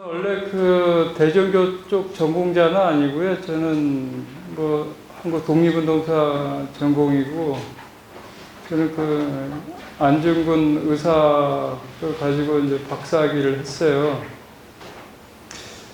원래 그 대전교 쪽 전공자는 아니고요. 저는 뭐 한국 독립운동사 전공이고, 저는 그 안중근 의사를 가지고 이제 박사학위를 했어요.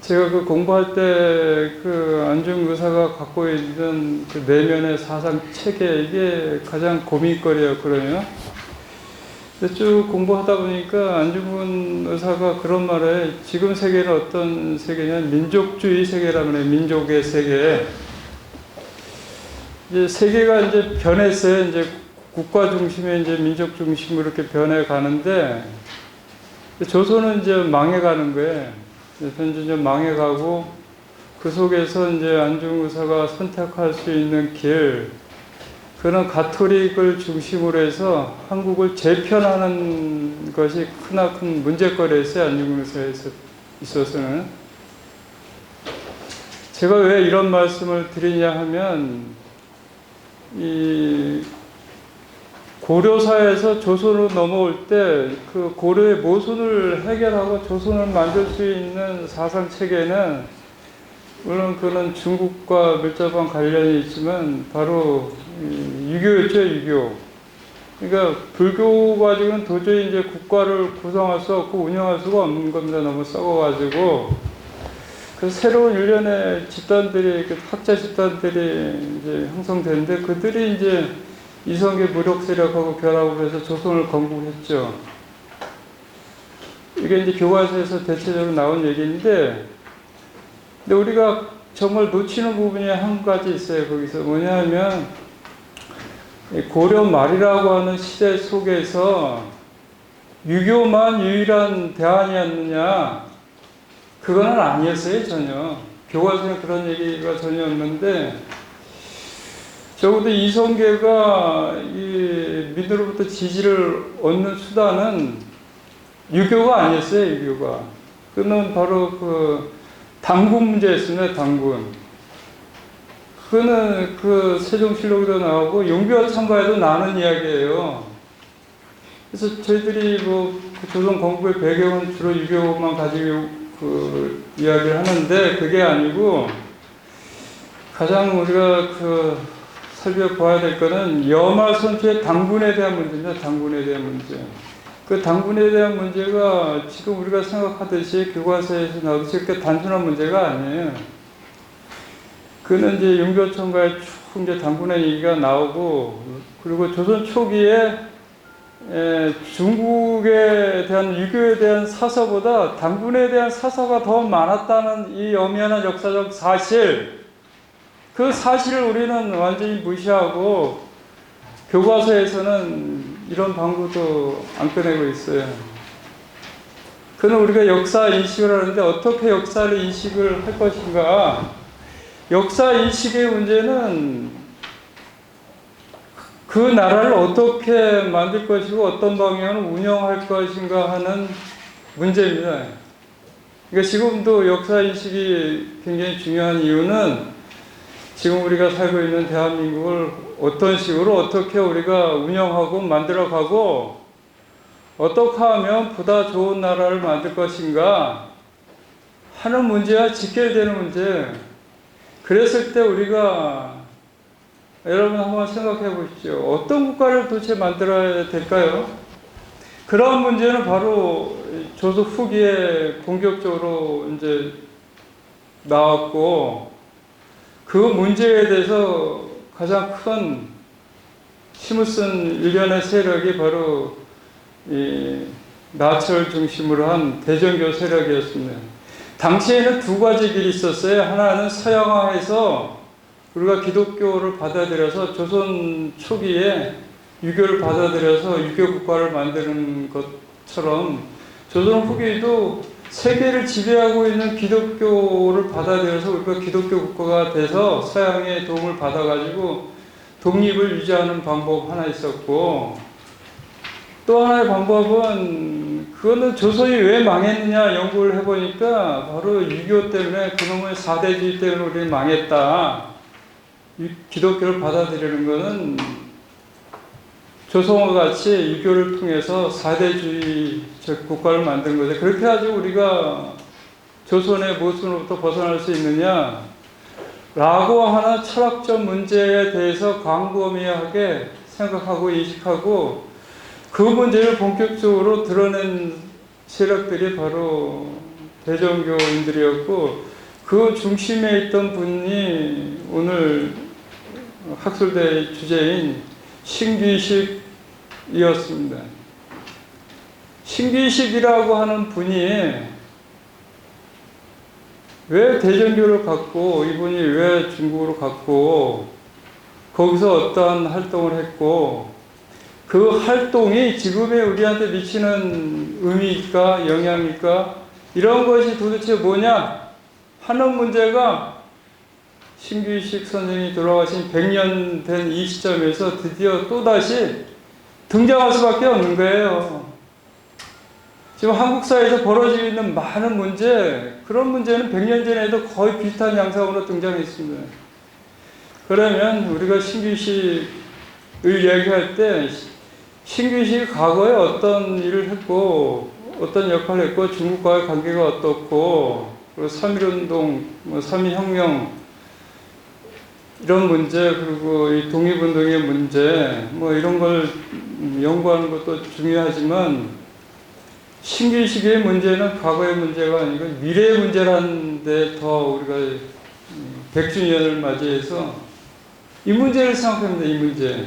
제가 그 공부할 때 그 안중근 의사가 갖고 있는 그 내면의 사상 체계, 이게 가장 고민거리였거든요. 쭉 공부하다 보니까 안중근 의사가 그런 말에, 지금 세계는 어떤 세계냐면 민족주의 세계라고 해요. 민족의 세계. 이제 세계가 이제 변했어요. 이제 국가 중심에 이제 민족 중심으로 이렇게 변해 가는데, 조선은 이제 망해가는 거예요. 현재 망해가고, 그 속에서 이제 안중근 의사가 선택할 수 있는 길, 그런 가톨릭을 중심으로 해서 한국을 재편하는 것이 크나큰 문제거리였어요. 안중근 의사에 있어서는. 제가 왜 이런 말씀을 드리냐 하면, 이 고려사에서 조선으로 넘어올 때 그 고려의 모순을 해결하고 조선을 만들 수 있는 사상 체계는, 물론 그는 중국과 밀접한 관련이 있지만 바로 유교였죠, 유교. 그러니까 불교 가지고는 도저히 이제 국가를 구성할 수 없고 운영할 수가 없는 겁니다. 너무 썩어가지고. 그래서 새로운 일련의 집단들이, 학자 집단들이 이제 형성되는데, 그들이 이제 이성계 무력 세력하고 결합을 해서 조선을 건국했죠. 이게 이제 교과서에서 대체적으로 나온 얘기인데, 근데 우리가 정말 놓치는 부분이 한 가지 있어요. 거기서 뭐냐면, 고려 말이라고 하는 시대 속에서 유교만 유일한 대안이었느냐? 그건 아니었어요, 전혀. 교과서에 그런 얘기가 전혀 없는데, 적어도 이성계가 이 민으로부터 지지를 얻는 수단은 유교가 아니었어요, 유교가. 그는 바로 그 당군 문제였습니다, 당군. 그거는 그 세종실록에도 나오고 용비어 참가에도 나오는 이야기예요. 그래서 저희들이 뭐 조선 건국의 배경은 주로 유교만 가지고 그 이야기를 하는데, 그게 아니고 가장 우리가 그 살펴봐야 될 거는 여말선수의 당군에 대한 문제입니다. 당군에 대한 문제. 그 당군에 대한 문제가 지금 우리가 생각하듯이 교과서에서 나오듯이 그렇게 단순한 문제가 아니에요. 그는 이제 용비어천가에 쭉 이제 당군의 얘기가 나오고, 그리고 조선 초기에 중국에 대한 유교에 대한 사서보다 당군에 대한 사서가 더 많았다는 이 엄연한 역사적 사실, 그 사실을 우리는 완전히 무시하고 교과서에서는 이런 방구도 안 꺼내고 있어요. 그는 우리가 역사 인식을 하는데 어떻게 역사를 인식을 할 것인가? 역사 인식의 문제는 그 나라를 어떻게 만들 것이고 어떤 방향으로 운영할 것인가 하는 문제입니다. 그러니까 지금도 역사 인식이 굉장히 중요한 이유는, 지금 우리가 살고 있는 대한민국을 어떤 식으로 어떻게 우리가 운영하고 만들어가고, 어떻게 하면 보다 좋은 나라를 만들 것인가 하는 문제와 직결되는 문제. 그랬을 때 우리가, 여러분 한번 생각해 보십시오. 어떤 국가를 도대체 만들어야 될까요? 그런 문제는 바로 조선 후기에 본격적으로 이제 나왔고, 그 문제에 대해서 가장 큰 힘을 쓴 일련의 세력이 바로 이 나치를 중심으로 한 대전교 세력이었습니다. 당시에는 두 가지 길이 있었어요. 하나는 서양화해서 우리가 기독교를 받아들여서 조선 초기에 유교를 받아들여서 유교 국가를 만드는 것처럼, 조선 후기도 세계를 지배하고 있는 기독교를 받아들여서 우리가 기독교 국가가 돼서 서양의 도움을 받아가지고 독립을 유지하는 방법 하나 있었고, 또 하나의 방법은, 그거는 조선이 왜 망했느냐 연구를 해보니까 바로 유교 때문에, 그놈의 사대주의 때문에 우리 망했다. 기독교를 받아들이는 것은 조선과 같이 유교를 통해서 사대주의 국가를 만든 거죠. 그렇게 해가지고 우리가 조선의 모순으로부터 벗어날 수 있느냐? 라고 하는 철학적 문제에 대해서 광범위하게 생각하고 인식하고 그 문제를 본격적으로 드러낸 세력들이 바로 대종교인들이었고 그 중심에 있던 분이 오늘 학술대의 주제인 신귀식이었습니다. 신귀식이라고 하는 분이 왜 대전교를 갖고 이분이 왜 중국으로 갔고 거기서 어떠한 활동을 했고 그 활동이 지금의 우리한테 미치는 의미일까 영향일까 이런 것이 도대체 뭐냐 하는 문제가 신규식 선생이 돌아가신 100년 된 이 시점에서 드디어 또다시 등장할 수밖에 없는 거예요. 지금 한국 사회에서 벌어지고 있는 많은 문제, 그런 문제는 100년 전에도 거의 비슷한 양상으로 등장했습니다. 그러면 우리가 신규식을 얘기할 때 신규식이 과거에 어떤 일을 했고 어떤 역할을 했고 중국과의 관계가 어떻고 그리고 3.1운동, 3.1혁명 이런 문제 그리고 이 독립운동의 문제 이런 걸 연구하는 것도 중요하지만 신규식의 문제는 과거의 문제가 아니고 미래의 문제라는데 더 우리가 100주년을 맞이해서 이 문제를 생각합니다. 이 문제.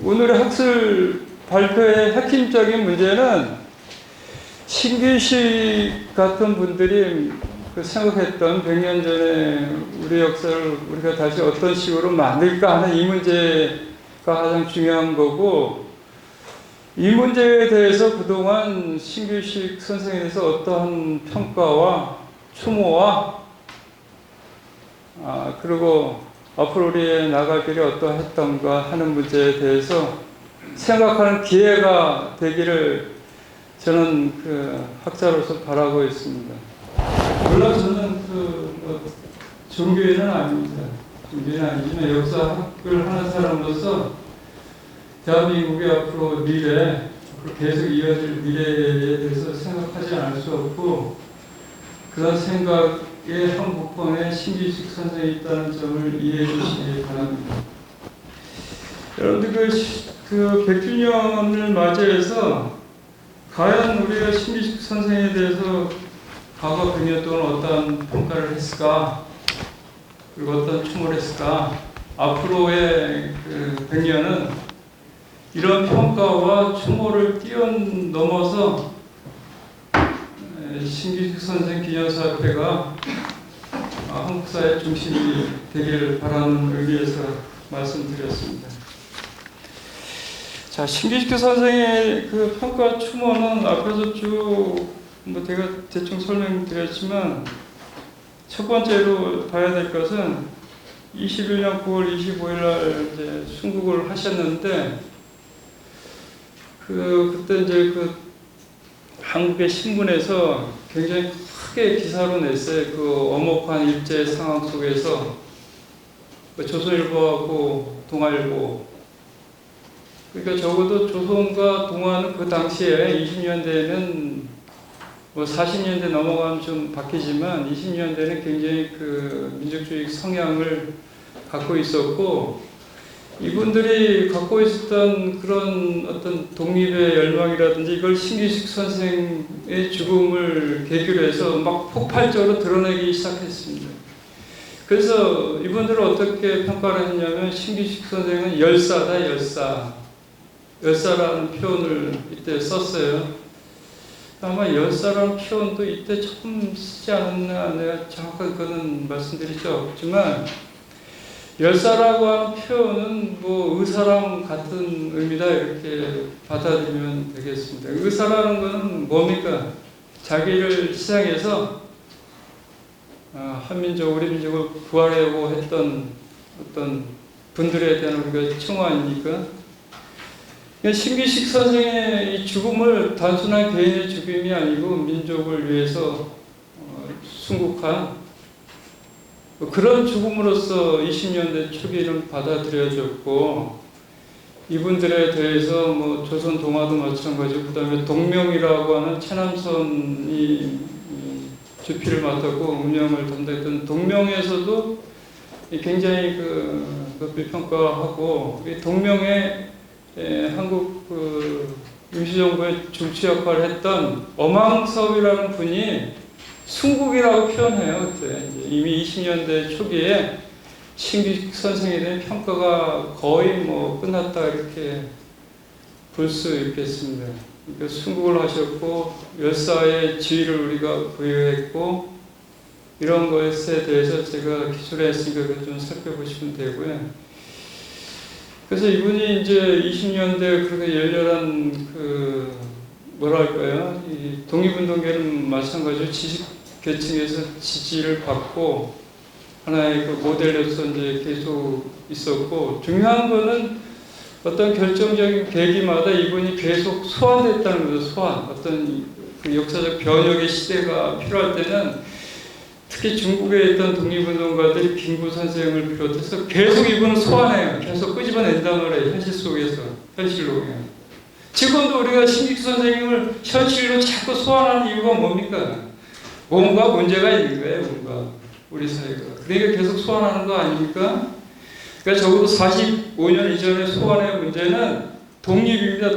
오늘의 학술 발표의 핵심적인 문제는 신규식 같은 분들이 생각했던 100년 전에 우리 역사를 우리가 다시 어떤 식으로 만들까 하는 이 문제가 가장 중요한 거고 이 문제에 대해서 그동안 신규식 선생에 대해서 어떠한 평가와 추모와 그리고 앞으로 우리의 나갈 길이 어떠했던가 하는 문제에 대해서 생각하는 기회가 되기를 저는 학자로서 바라고 있습니다. 물론 저는 종교인은 아닙니다. 종교인은 아니지만 역사학을 하는 사람으로서 대한민국의 앞으로 미래, 계속 이어질 미래에 대해서 생각하지 않을 수 없고 그런 생각의 한 부분에 신규식 선생이 있다는 점을 이해해 주시기 바랍니다. 여러분들 그 100주년을 맞이해서 과연 우리가 신규식 선생에 대해서 과거 100년 동안 어떤 평가를 했을까 그리고 어떤 추모를 했을까 앞으로의 100년은 이런 평가와 추모를 뛰어넘어서 신규식 선생 기념사업회가 한국사의 중심이 되기를 바라는 의미에서 말씀드렸습니다. 자, 신규식 선생의 그 평가 추모는 앞에서 쭉 제가 대충 설명드렸지만 첫 번째로 봐야 될 것은 21년 9월 25일 날 이제 순국을 하셨는데 그때 이제 한국의 신문에서 굉장히 크게 기사로 냈어요. 엄혹한 일제 상황 속에서 조선일보하고 동아일보 그러니까 적어도 조선과 동아는 그 당시에 20년대에는 40년대 넘어가면 좀 바뀌지만 20년대는 굉장히 민족주의 성향을 갖고 있었고 이분들이 갖고 있었던 그런 어떤 독립의 열망이라든지 이걸 신규식 선생의 죽음을 계기로 해서 막 폭발적으로 드러내기 시작했습니다. 그래서 이분들을 어떻게 평가를 했냐면 신규식 선생은 열사다, 열사. 열사라는 표현을 이때 썼어요. 아마 열사라는 표현도 이때 처음 쓰지 않았나 내가 정확하게 그건 말씀드릴 수 없지만 열사라고 하는 표현은 의사랑 같은 의미다 이렇게 받아들이면 되겠습니다. 의사라는 것은 뭡니까? 자기를 희생해서 한민족, 우리 민족을 구하려고 했던 어떤 분들에 대한 우리가 칭호 아닙니까? 신규식 선생의 이 죽음을 단순한 개인의 죽음이 아니고 민족을 위해서 순국한 그런 죽음으로써 20년대 초기는 받아들여졌고 이분들에 대해서 조선 동아도 마찬가지고 그 다음에 동명이라고 하는 체남선이 주피를 맡았고 운영을 담당했던 동명에서도 굉장히 높이 평가하고 이 동명에 한국 임시정부의 중추 역할을 했던 엄황섭이라는 분이 순국이라고 표현해요. 그때 이미 20년대 초기에 신규식 선생에 대한 평가가 거의 끝났다 이렇게 볼 수 있겠습니다. 그러니까 순국을 하셨고 열사의 지위를 우리가 부여했고 이런 것에 대해서 제가 기술에 했으니까 그걸 좀 살펴보시면 되고요. 그래서 이분이 이제 20년대 그렇게 열렬한 뭐랄까요, 이 독립운동계는 마찬가지로 지식계층에서 지지를 받고 하나의 모델로서 이제 계속 있었고, 중요한 거는 어떤 결정적인 계기마다 이분이 계속 소환됐다는 거죠. 소환. 어떤 역사적 변혁의 시대가 필요할 때는 특히 중국에 있던 독립운동가들이 김구 선생을 비롯해서 계속 이분을 소환해요. 계속 끄집어낸단 말이에요. 현실 속에서. 현실로. 지금도 우리가 신익 선생님을 현실로 자꾸 소환하는 이유가 뭡니까? 뭔가 문제가 있는 거예요. 뭔가. 우리 사회가. 그러니까 계속 소환하는 거 아닙니까? 그러니까 적어도 45년 이전의 소환의 문제는 독립입니다.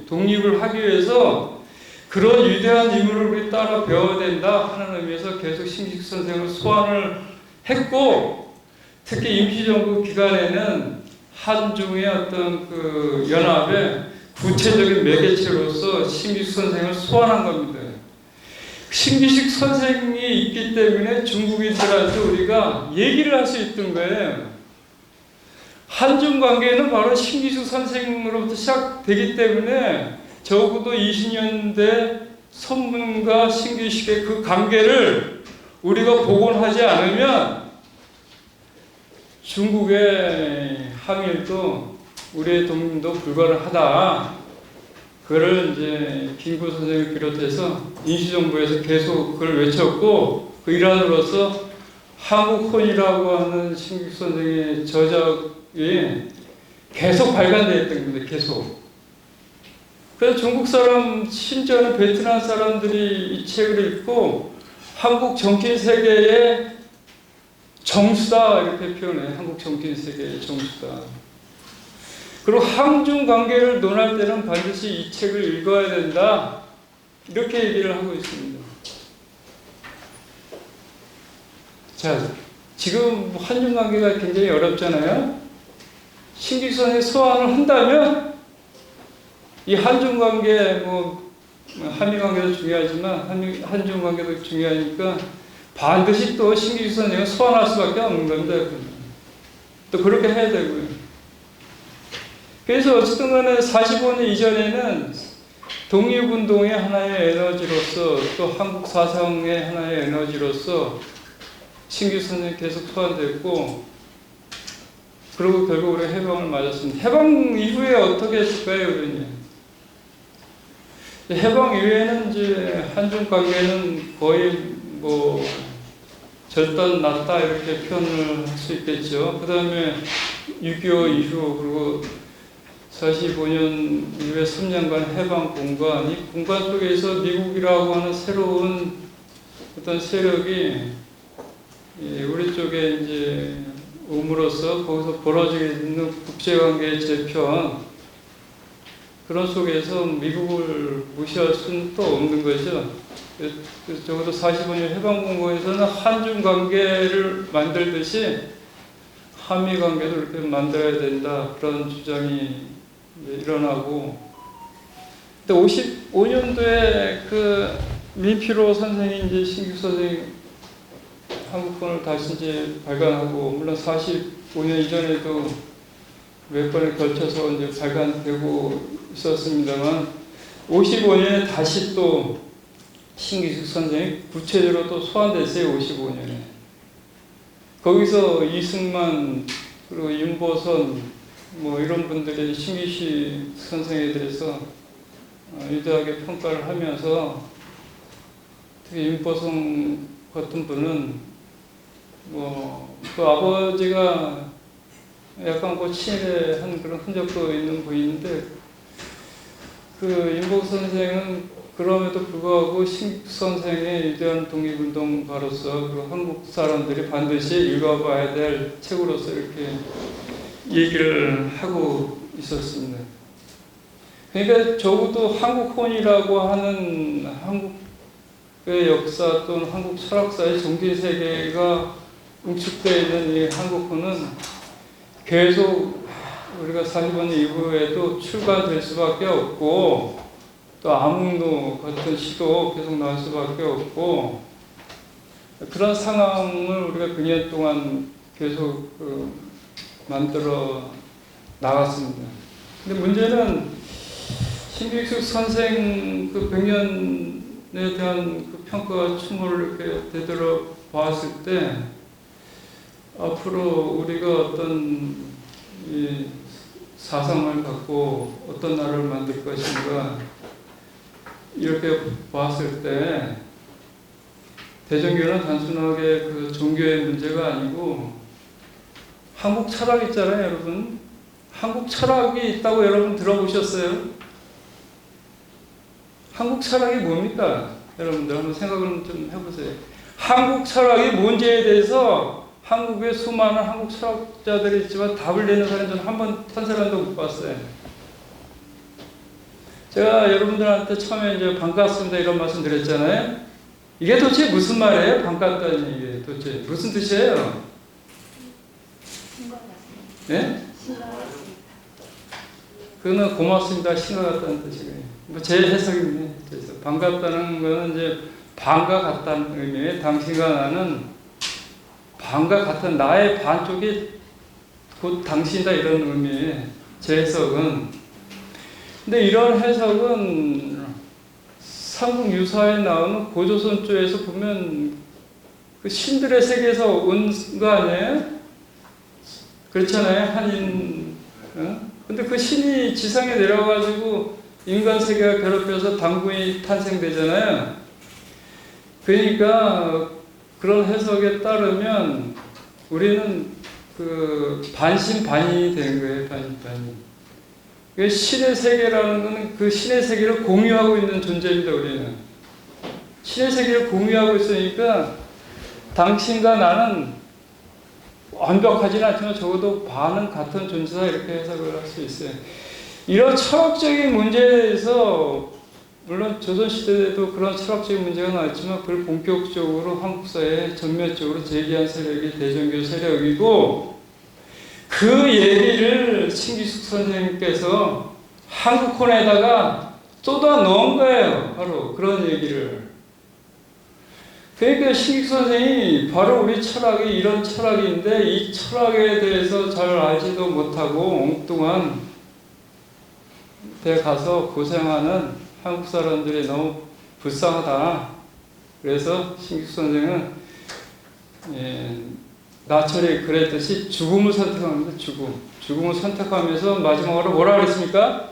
독립을 하기 위해서 그런 위대한 인물을 우리 따라 배워야 된다 하는 의미에서 계속 신익 선생을 소환을 했고, 특히 임시정부 기간에는 한중의 어떤 연합의 구체적인 매개체로서 신익 선생을 소환한 겁니다. 신기식 선생이 있기 때문에 중국인들한테 우리가 얘기를 할 수 있던 거예요. 한중 관계는 바로 신기식 선생으로부터 시작되기 때문에 적어도 20년대 선문과 신기식의 그 관계를 우리가 복원하지 않으면 중국의 항일도 우리의 독립도 불가능하다. 그걸 이제 김구 선생을 비롯해서 임시정부에서 계속 그걸 외쳤고, 그 일환으로서 한국혼이라고 하는 신규 선생의 저작이 계속 발간되었던 겁니다. 계속. 그래서 중국 사람, 심지어는 베트남 사람들이 이 책을 읽고 한국 정치 세계의 정수다 이렇게 표현해요. 한국 정치 세계의 정수다. 그리고 한중 관계를 논할 때는 반드시 이 책을 읽어야 된다. 이렇게 얘기를 하고 있습니다. 자, 지금 한중 관계가 굉장히 어렵잖아요. 신기선의 소환을 한다면 이 한중 관계, 한미 관계도 중요하지만 한중 관계도 중요하니까 반드시 또 신기선을 소환할 수밖에 없는 겁니다. 또 그렇게 해야 되고요. 그래서 어쨌든 간에 45년 이전에는 독립운동의 하나의 에너지로서 또 한국 사상의 하나의 에너지로서 신규 선생님이 계속 소환됐고, 그리고 결국 우리가 해방을 맞았습니다. 해방 이후에 어떻게 했을까요, 우리는? 해방 이후에는 이제 한중 관계는 거의 절단 났다 이렇게 표현을 할 수 있겠죠. 그 다음에 6.25 이후 그리고 45년 이후에 3년간 해방 공간, 이 공간 속에서 미국이라고 하는 새로운 어떤 세력이 우리 쪽에 이제 옴으로써 거기서 벌어지게 있는 국제관계의 재편, 그런 속에서 미국을 무시할 수는 또 없는 거죠. 그래서 적어도 45년 해방 공간에서는 한중 관계를 만들듯이 한미 관계도 이렇게 만들어야 된다, 그런 주장이 일어나고, 근데 55년도에 민필호 선생이 이제 신규 선생이 한국권을 다시 이제 발간하고, 물론 45년 이전에도 몇 번에 걸쳐서 이제 발간되고 있었습니다만, 55년에 다시 또 신기숙 선생이 구체적으로 또 소환됐어요. 55년에. 거기서 이승만 그리고 윤보선 이런 분들이 신기식 선생에 대해서 위대하게 평가를 하면서, 특히 윤보선 같은 분은 그 아버지가 약간 친일한 그런 흔적도 있는 분인데, 윤보선 선생은 그럼에도 불구하고 신익 선생의 위대한 독립운동가로서 그 한국 사람들이 반드시 읽어봐야 될 책으로서 이렇게 얘기를 하고 있었습니다. 그러니까 적어도 한국혼이라고 하는 한국의 역사 또는 한국 철학사의 정신 세계가 응축되어 있는 이 한국혼은 계속 우리가 40년 이후에도 출간될 수밖에 없고 또 암흑로 같은 시도 계속 나올 수밖에 없고 그런 상황을 우리가 100년 동안 계속 만들어 나갔습니다. 근데 문제는 신규숙 선생 그 100년에 대한 그 평가와 추모를 이렇게 되돌아 봤을 때 앞으로 우리가 어떤 이 사상을 갖고 어떤 나라를 만들 것인가 이렇게 봤을 때 대종교는 단순하게 그 종교의 문제가 아니고 한국 철학 있잖아요, 여러분. 한국 철학이 있다고 여러분 들어보셨어요? 한국 철학이 뭡니까? 여러분들 한번 생각을 좀 해보세요. 한국 철학이 뭔지에 대해서 한국에 수많은 한국 철학자들이 있지만 답을 내는 사람은 저는 한 사람도 못 봤어요. 제가 여러분들한테 처음에 이제 반갑습니다 이런 말씀 드렸잖아요. 이게 도대체 무슨 말이에요? 반갑다는 이게 도대체 무슨 뜻이에요? 예? 그거는 고맙습니다. 신과 같다는 뜻이에요. 제 해석입니다. 그래서 반갑다는 거는 이제 반과 같다는 의미에 당신과 나는 반과 같은 나의 반쪽이 곧 당신이다 이런 의미의 제 해석은. 근데 이런 해석은 삼국유사에 나오는 고조선조에서 보면 그 신들의 세계에서 온 거 아니에요? 그렇잖아요. 한인. 근데 그 신이 지상에 내려가지고 인간 세계가 괴롭혀서 당군이 탄생되잖아요. 그러니까 그런 해석에 따르면 우리는 그 반신반인이 되는 거예요. 반신반인. 신의 세계라는 것은 그 신의 세계를 공유하고 있는 존재입니다. 우리는 신의 세계를 공유하고 있으니까 당신과 나는 완벽하지는 않지만 적어도 반은 같은 존재다 이렇게 해석을 할 수 있어요. 이런 철학적인 문제에 대해서 물론 조선시대에도 그런 철학적인 문제가 나왔지만 그걸 본격적으로 한국 사회에 전면적으로 제기한 세력이 대종교 세력이고 그 얘기를 신기숙 선생님께서 한국혼에다가 쏟아 넣은 거예요. 바로 그런 얘기를. 그러니까 신기숙 선생이 바로 우리 철학이 이런 철학인데 이 철학에 대해서 잘 알지도 못하고 엉뚱한 데 가서 고생하는 한국 사람들이 너무 불쌍하다. 그래서 신기숙 선생은 나철이 그랬듯이 죽음을 선택합니다. 죽음을 선택하면서 마지막으로 뭐라 그랬습니까?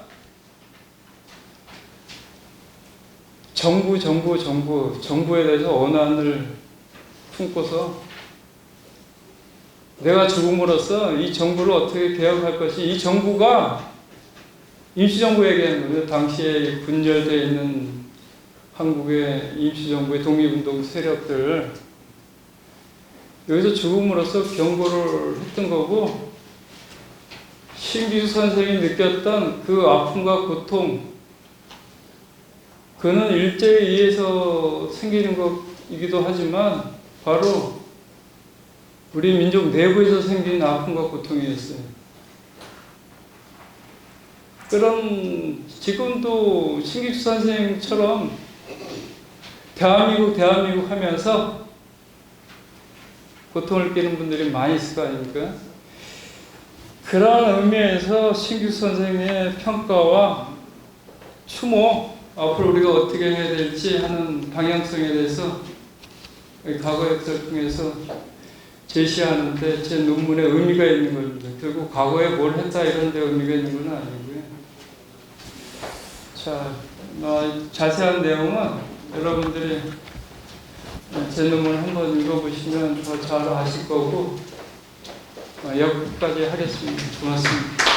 정부에 대해서 원한을 품고서 내가 죽음으로써 이 정부를 어떻게 개혁할 것이 이 정부가 임시정부 얘기하는 거예요. 당시에 분열되어 있는 한국의 임시정부의 독립운동 세력들 여기서 죽음으로써 경고를 했던 거고 신기숙 선생이 느꼈던 그 아픔과 고통 그는 일제에 의해서 생기는 것이기도 하지만 바로 우리 민족 내부에서 생긴 아픔과 고통이었어요. 그런 지금도 신기숙 선생처럼 대한민국 하면서 고통을 끼는 분들이 많이 있을 거 아닙니까? 그런 의미에서 신기숙 선생의 평가와 추모, 앞으로 우리가 어떻게 해야 될지 하는 방향성에 대해서 과거 역사를 통해서 제시하는데 제 논문에 의미가 있는 겁니다. 결국 과거에 뭘 했다 이런 데 의미가 있는 건 아니고요. 자, 자세한 내용은 여러분들이 제 논문을 한번 읽어보시면 더 잘 아실 거고 여기까지 하겠습니다. 고맙습니다.